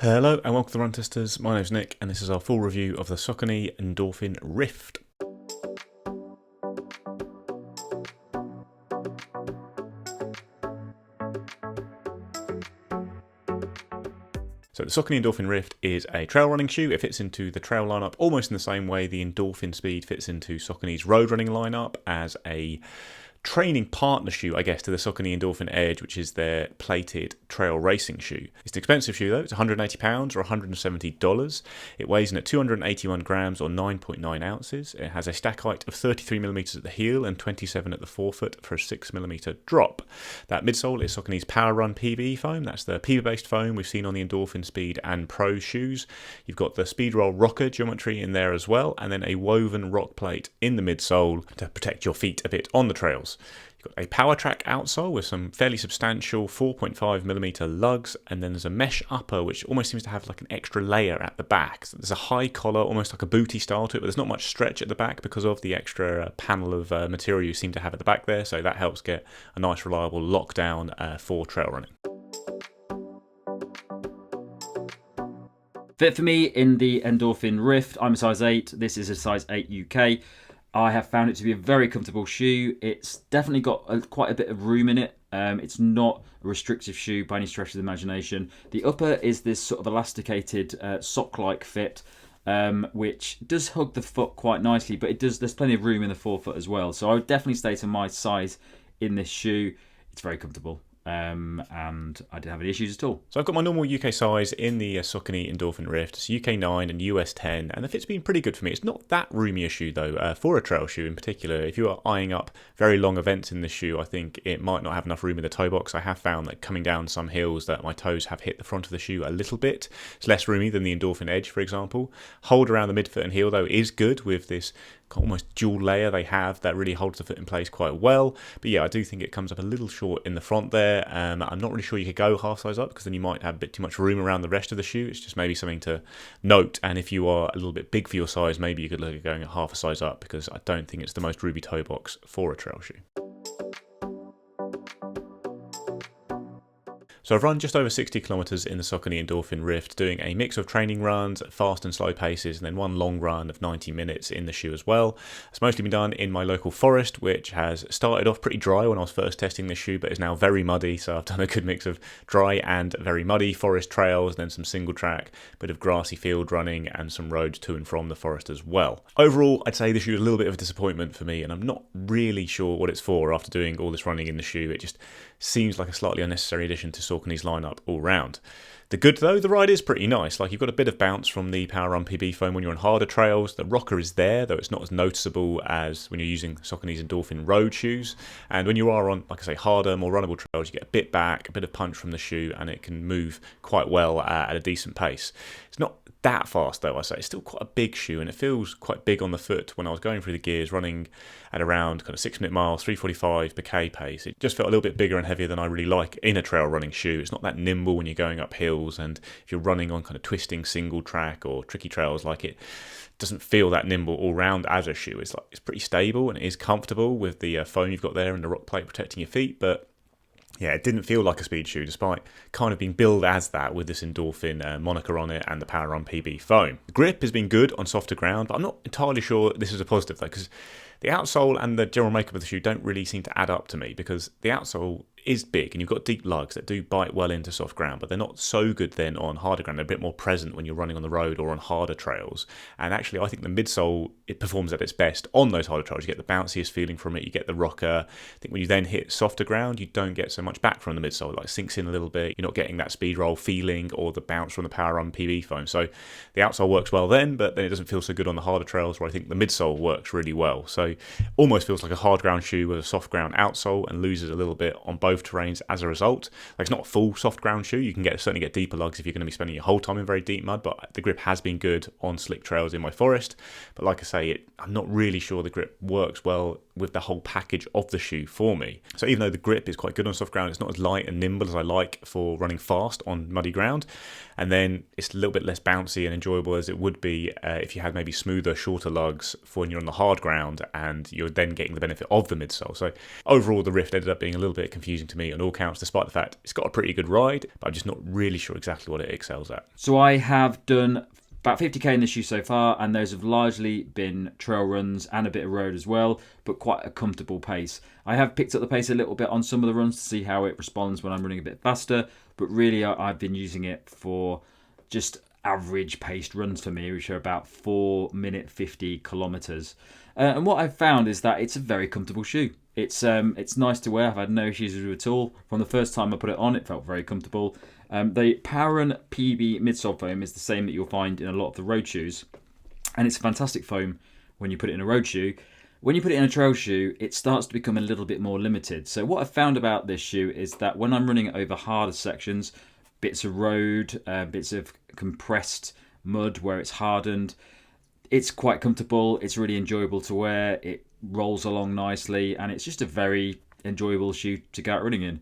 Hello and welcome to the Run Testers. My name's Nick and this is our full review of the Saucony Endorphin Rift. So the Saucony Endorphin Rift is a trail running shoe. It fits into the trail lineup almost in the same way the Endorphin Speed fits into Saucony's road running lineup as a training partner shoe, I guess, to the Saucony Endorphin Edge, which is their plated trail racing shoe. It's an expensive shoe though. It's £180 or $170. It weighs in at 281 grams or 9.9 ounces. It has a stack height of 33 millimeters at the heel and 27 at the forefoot for a 6 millimeter drop. That midsole is Saucony's Power Run PVE foam. That's the PEBA-based foam we've seen on the Endorphin Speed and Pro shoes. You've got the Speedroll rocker geometry in there as well, and then a woven rock plate in the midsole to protect your feet a bit on the trails. You've got a power track outsole with some fairly substantial 4.5mm lugs, and then there's a mesh upper which almost seems to have like an extra layer at the back. So there's a high collar, almost like a booty style to it, but there's not much stretch at the back because of the extra panel of material you seem to have at the back there, so that helps get a nice reliable lockdown for trail running. Fit for me in the Endorphin Rift. I'm a size 8. This is a size 8 UK. I have found it to be a very comfortable shoe. It's definitely got quite a bit of room in it. It's not a restrictive shoe by any stretch of the imagination. The upper is this sort of elasticated sock-like fit, which does hug the foot quite nicely, but there's plenty of room in the forefoot as well. So I would definitely stay to my size in this shoe. It's very comfortable. And I didn't have any issues at all. So I've got my normal UK size in the Saucony Endorphin Rift. It's UK 9 and US 10, and the fit's been pretty good for me. It's not that roomy a shoe though, for a trail shoe in particular. If you are eyeing up very long events in this shoe, I think it might not have enough room in the toe box. I have found that coming down some hills that my toes have hit the front of the shoe a little bit. It's less roomy than the Endorphin Edge, for example. Hold around the midfoot and heel though is good with this almost dual layer they have that really holds the foot in place quite well. But yeah, I do think it comes up a little short in the front there. I'm not really sure you could go half size up because then you might have a bit too much room around the rest of the shoe. It's just maybe something to note, and if you are a little bit big for your size, maybe you could look at going a half a size up, because I don't think it's the most roomy toe box for a trail shoe. So I've run just over 60 kilometers in the Saucony Endorphin Rift, doing a mix of training runs, fast and slow paces, and then one long run of 90 minutes in the shoe as well. It's mostly been done in my local forest, which has started off pretty dry when I was first testing this shoe, but is now very muddy. So I've done a good mix of dry and very muddy forest trails, then some single track, bit of grassy field running, and some roads to and from the forest as well. Overall, I'd say this shoe is a little bit of a disappointment for me, and I'm not really sure what it's for after doing all this running in the shoe. It just seems like a slightly unnecessary addition to Saucony's lineup all round. The good though, the ride is pretty nice. Like, you've got a bit of bounce from the Power Run PB foam when you're on harder trails. The rocker is there, though it's not as noticeable as when you're using Saucony's Endorphin road shoes. And when you are on, like I say, harder, more runnable trails, you get a bit back, a bit of punch from the shoe, and it can move quite well at a decent pace. It's not that fast though, I say. It's still quite a big shoe, and it feels quite big on the foot. When I was going through the gears, running at around kind of 6-minute miles, 3:45 per k pace, it just felt a little bit bigger and heavier than I really like in a trail running shoe. It's not that nimble when you're going up hills, and if you're running on kind of twisting single track or tricky trails, like, it doesn't feel that nimble all round as a shoe. It's pretty stable and it is comfortable with the foam you've got there and the rock plate protecting your feet, but yeah, it didn't feel like a speed shoe, despite kind of being billed as that with this Endorphin moniker on it and the Power Run PB foam. The grip has been good on softer ground, but I'm not entirely sure this is a positive though, because the outsole and the general makeup of the shoe don't really seem to add up to me, because the outsole is big and you've got deep lugs that do bite well into soft ground, but they're not so good then on harder ground. They're a bit more present when you're running on the road or on harder trails. And actually, I think the midsole, it performs at its best on those harder trails. You get the bounciest feeling from it, you get the rocker. I think when you then hit softer ground, you don't get so much back from the midsole. It like sinks in a little bit. You're not getting that speed roll feeling or the bounce from the Power Run PB foam. So the outsole works well then, but then it doesn't feel so good on the harder trails, where I think the midsole works really well. So almost feels like a hard ground shoe with a soft ground outsole, and loses a little bit on both terrains as a result. Like, it's not a full soft ground shoe. You can certainly get deeper lugs if you're going to be spending your whole time in very deep mud, but the grip has been good on slick trails in my forest. But like I say, I'm not really sure the grip works well with the whole package of the shoe for me. So even though the grip is quite good on soft ground, it's not as light and nimble as I like for running fast on muddy ground. And then it's a little bit less bouncy and enjoyable as it would be if you had maybe smoother, shorter lugs for when you're on the hard ground and you're then getting the benefit of the midsole. So overall, the Rift ended up being a little bit confusing confusing to me on all counts, despite the fact it's got a pretty good ride, but I'm just not really sure exactly what it excels at. So I have done about 50k in this shoe so far, and those have largely been trail runs and a bit of road as well, but quite a comfortable pace. I have picked up the pace a little bit on some of the runs to see how it responds when I'm running a bit faster, but really I've been using it for just average paced runs for me, which are about 4-minute 50 kilometers. And what I've found is that it's a very comfortable shoe. It's nice to wear. I've had no issues with it at all. From the first time I put it on, it felt very comfortable. The Powerrun PB midsole foam is the same that you'll find in a lot of the road shoes, and it's a fantastic foam when you put it in a road shoe. When you put it in a trail shoe, it starts to become a little bit more limited. So what I've found about this shoe is that when I'm running over harder sections, bits of road, bits of compressed mud where it's hardened, it's quite comfortable. It's really enjoyable to wear. It rolls along nicely, and it's just a very enjoyable shoe to go out running in.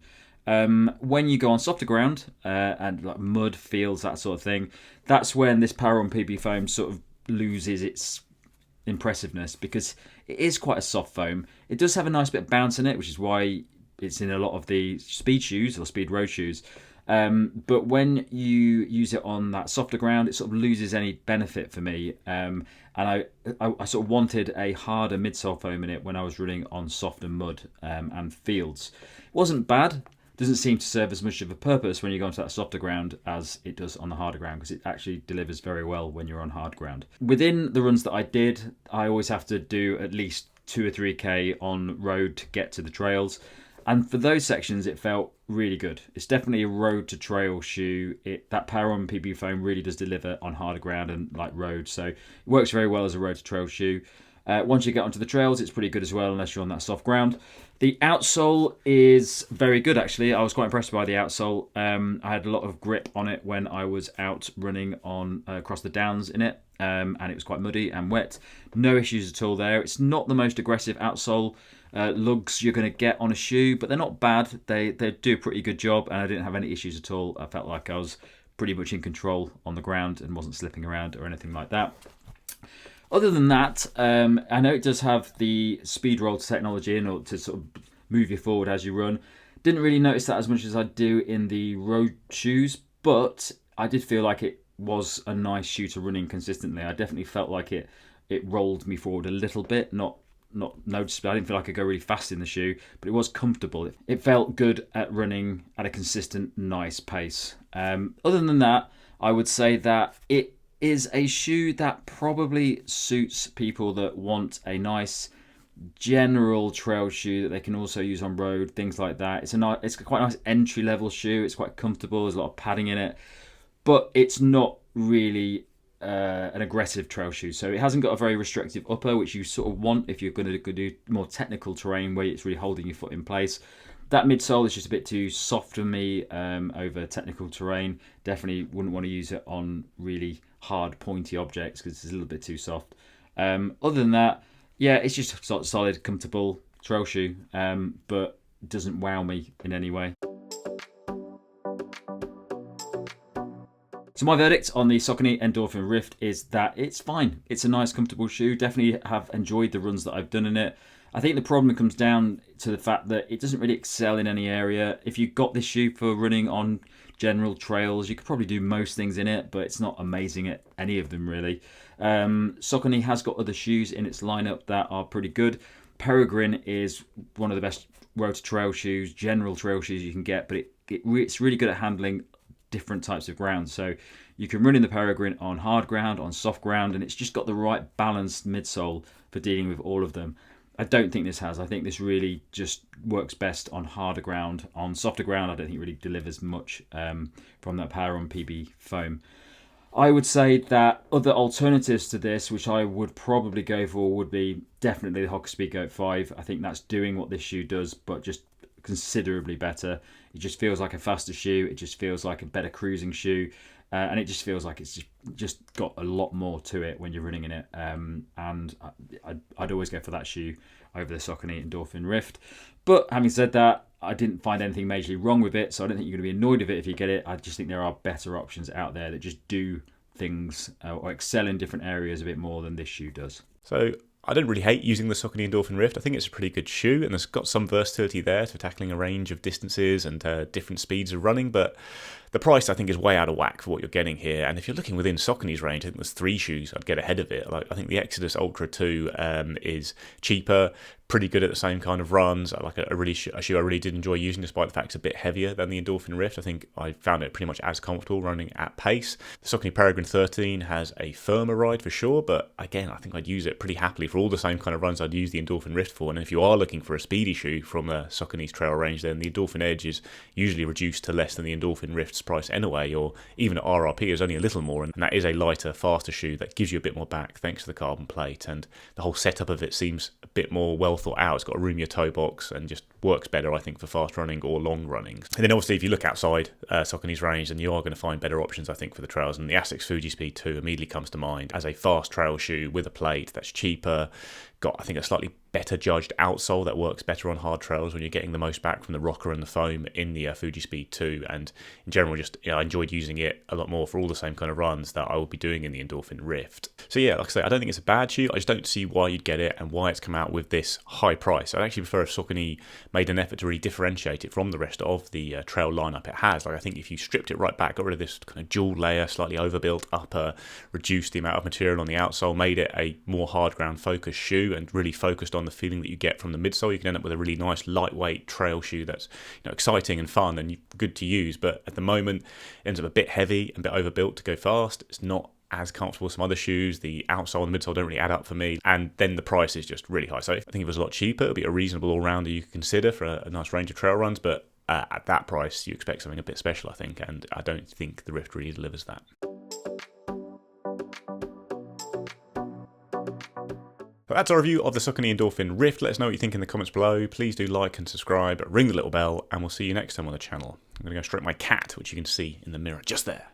When you go on softer ground and like mud, fields, that sort of thing, that's when this Powerrun PB foam sort of loses its impressiveness, because it is quite a soft foam. It does have a nice bit of bounce in it, which is why it's in a lot of the speed shoes or speed road shoes. But when you use it on that softer ground, it sort of loses any benefit for me. And I sort of wanted a harder midsole foam in it when I was running on softer mud and fields. It wasn't bad. Doesn't seem to serve as much of a purpose when you go onto that softer ground as it does on the harder ground, because it actually delivers very well when you're on hard ground. Within the runs that I did, I always have to do at least 2 or 3k on road to get to the trails. And for those sections, it felt really good. It's definitely a road to trail shoe. That Powerrun PB foam really does deliver on harder ground and like road. So it works very well as a road to trail shoe. Once you get onto the trails, it's pretty good as well, unless you're on that soft ground. The outsole is very good, actually. I was quite impressed by the outsole. I had a lot of grip on it when I was out running on across the downs in it, and it was quite muddy and wet. No issues at all there. It's not the most aggressive outsole lugs you're going to get on a shoe, but they're not bad. They do a pretty good job, and I didn't have any issues at all. I felt like I was pretty much in control on the ground and wasn't slipping around or anything like that. Other than that, I know it does have the Speedroll technology in order to sort of move you forward as you run. Didn't really notice that as much as I do in the road shoes, but I did feel like it was a nice shoe to run in consistently. I definitely felt like it rolled me forward a little bit, not noticeably. I didn't feel like I could go really fast in the shoe, but it was comfortable. It felt good at running at a consistent, nice pace. Other than that, I would say that it is a shoe that probably suits people that want a nice general trail shoe that they can also use on road, things like that. It's quite a nice entry level shoe. It's quite comfortable. There's a lot of padding in it, but it's not really an aggressive trail shoe. So it hasn't got a very restrictive upper, which you sort of want if you're going to do more technical terrain where it's really holding your foot in place. That midsole is just a bit too soft for me over technical terrain. Definitely wouldn't want to use it on really hard, pointy objects because it's a little bit too soft. Other than that, yeah, it's just a solid, comfortable trail shoe, but doesn't wow me in any way. So my verdict on the Saucony Endorphin Rift is that it's fine. It's a nice, comfortable shoe. Definitely have enjoyed the runs that I've done in it. I think the problem comes down to the fact that it doesn't really excel in any area. If you got this shoe for running on general trails, you could probably do most things in it, but it's not amazing at any of them really. Saucony has got other shoes in its lineup that are pretty good. Peregrine is one of the best road to trail shoes, general trail shoes you can get, but it's really good at handling different types of ground. So you can run in the Peregrine on hard ground, on soft ground, and it's just got the right balanced midsole for dealing with all of them. I don't think this has. I think this really just works best on harder ground. On softer ground, I don't think it really delivers much from that Powerrun PB foam. I would say that other alternatives to this, which I would probably go for, would be definitely the Hoka Speed Goat 5. I think that's doing what this shoe does, but just considerably better. It just feels like a faster shoe. It just feels like a better cruising shoe. And it just feels like it's just got a lot more to it when you're running in it. And I'd always go for that shoe over the Saucony Endorphin Rift. But having said that, I didn't find anything majorly wrong with it, so I don't think you're going to be annoyed with it if you get it. I just think there are better options out there that just do things or excel in different areas a bit more than this shoe does. So I don't really hate using the Saucony Endorphin Rift. I think it's a pretty good shoe, and it's got some versatility there for tackling a range of distances and different speeds of running, but the price, I think, is way out of whack for what you're getting here. And if you're looking within Saucony's range, I think there's 3 shoes I'd get ahead of it. Like, I think the Exodus Ultra 2 is cheaper, pretty good at the same kind of runs. Like a shoe I really did enjoy using, despite the fact it's a bit heavier than the Endorphin Rift. I think I found it pretty much as comfortable running at pace. The Saucony Peregrine 13 has a firmer ride for sure, but again, I think I'd use it pretty happily for all the same kind of runs I'd use the Endorphin Rift for. And if you are looking for a speedy shoe from Saucony's trail range, then the Endorphin Edge is usually reduced to less than the Endorphin Rift's price anyway, or even at RRP is only a little more, and that is a lighter, faster shoe that gives you a bit more back thanks to the carbon plate, and the whole setup of it seems a bit more well thought out. It's got a roomier toe box and just works better, I think, for fast running or long running. And then obviously if you look outside Saucony's range, then you are going to find better options, I think, for the trails, and the Asics Fuji Speed 2 immediately comes to mind as a fast trail shoe with a plate that's cheaper, got, I think, a slightly better judged outsole that works better on hard trails when you're getting the most back from the rocker and the foam in the Fuji Speed 2. And in general, just I enjoyed using it a lot more for all the same kind of runs that I will be doing in the Endorphin Rift. So yeah, like I say, I don't think it's a bad shoe. I just don't see why you'd get it and why it's come out with this high price. I'd actually prefer if Saucony made an effort to really differentiate it from the rest of the trail lineup it has. Like, I think if you stripped it right back, got rid of this kind of dual layer, slightly overbuilt upper, reduced the amount of material on the outsole, made it a more hard ground focused shoe, and really focused on the feeling that you get from the midsole, you can end up with a really nice lightweight trail shoe that's, you know, exciting and fun and good to use. But at the moment, it ends up a bit heavy and a bit overbuilt to go fast. It's not as comfortable as some other shoes. The outsole and the midsole don't really add up for me, and then the price is just really high. So I think if it was a lot cheaper, it would be a reasonable all-rounder you could consider for a nice range of trail runs, but at that price you expect something a bit special, I think, and I don't think the Rift really delivers that. But that's our review of the Saucony Endorphin Rift. Let us know what you think in the comments below. Please do like and subscribe, ring the little bell, and we'll see you next time on the channel. I'm going to go stroke my cat, which you can see in the mirror just there.